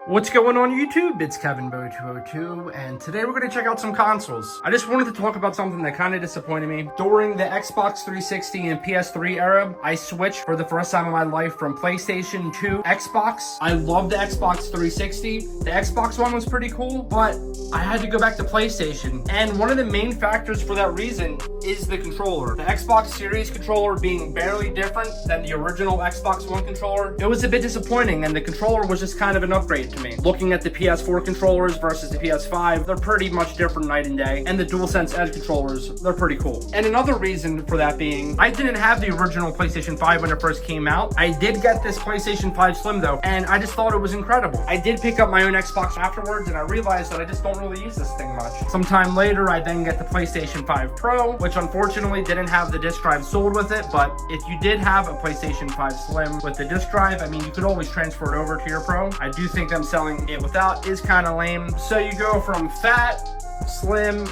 What's going on YouTube? It's Kevin Bo 202 and today we're going to check out some consoles. I just wanted to talk about something that kind of disappointed me. During the Xbox 360 and PS3 era, I switched for the first time in my life from PlayStation to Xbox. I love the Xbox 360. The Xbox One was pretty cool, but I had to go back to PlayStation. And one of the main factors for that reason is the controller. The Xbox Series controller being barely different than the original Xbox One controller. It was a bit disappointing and the controller was just kind of an upgrade to me. Looking at the PS4 controllers versus the PS5, they're pretty much different night and day. And the DualSense Edge controllers, they're pretty cool. And another reason for that being, I didn't have the original PlayStation 5 when it first came out. I did get this PlayStation 5 Slim though, and I just thought it was incredible. I did pick up my own Xbox afterwards, and I realized that I just don't really use this thing much. Sometime later, I then get the PlayStation 5 Pro, which unfortunately didn't have the disc drive sold with it, but if you did have a PlayStation 5 Slim with the disc drive, I mean, you could always transfer it over to your Pro. I do think them selling it without is kind of lame. So you go from fat, slim,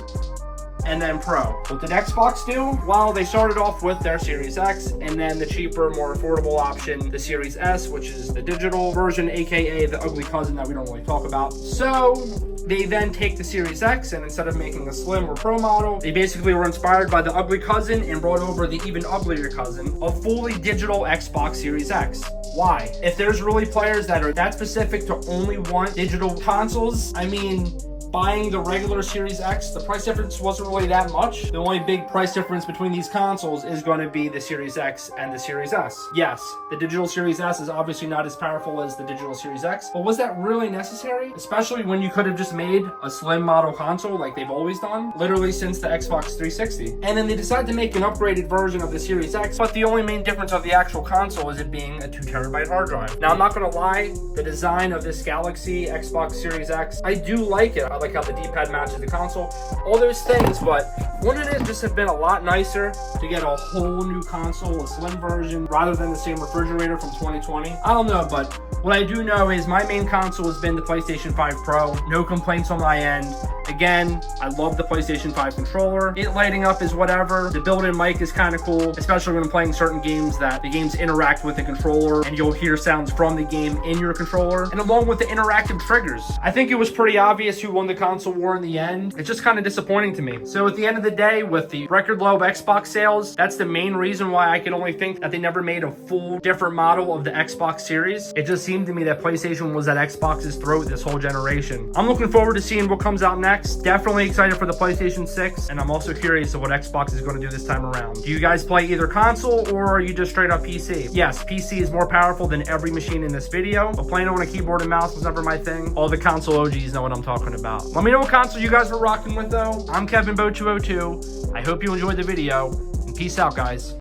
and then Pro. What did Xbox do? Well, they started off with their Series X, and then the cheaper, more affordable option, the Series S, which is the digital version, aka the ugly cousin that we don't really talk about. So they then take the Series X, and instead of making a Slim or Pro model, they basically were inspired by the ugly cousin and brought over the even uglier cousin, a fully digital Xbox Series X. Why? If there's really players that are that specific to only want digital consoles, I mean, buying the regular Series X, the price difference wasn't really that much. The only big price difference between these consoles is going to be the Series X and the Series S. Yes, the digital Series S is obviously not as powerful as the digital Series X, but was that really necessary? Especially when you could have just made a slim model console like they've always done, literally since the Xbox 360. And then they decided to make an upgraded version of the Series X, but the only main difference of the actual console is it being a 2TB hard drive. Now, I'm not going to lie, the design of this Galaxy Xbox Series X, I do like it. I like how the D-pad matches the console, all those things, but wouldn't it just have been a lot nicer to get a whole new console, a slim version, rather than the same refrigerator from 2020? I don't know, but what I do know is my main console has been the PlayStation 5 Pro. No complaints on my end. Again, I love the PlayStation 5 controller. It lighting up is whatever. The built-in mic is kind of cool, especially when I'm playing certain games that the games interact with the controller and you'll hear sounds from the game in your controller, and along with the interactive triggers. I think it was pretty obvious who won the console war in the end. It's just kind of disappointing to me. So at the end of the day, with the record low of Xbox sales, that's the main reason why I can only think that they never made a full different model of the Xbox Series. It just seemed to me that PlayStation was at Xbox's throat this whole generation. I'm looking forward to seeing what comes out next. Definitely excited for the PlayStation 6, and I'm also curious of what Xbox is going to do this time around. Do you guys play either console, or are you just straight up PC? Yes, PC is more powerful than every machine in this video, but playing on a keyboard and mouse was never my thing. All the console OGs know what I'm talking about. Let me know what console you guys were rocking with though. I'm Kevin Bo 202. I hope you enjoyed the video, and peace out, guys.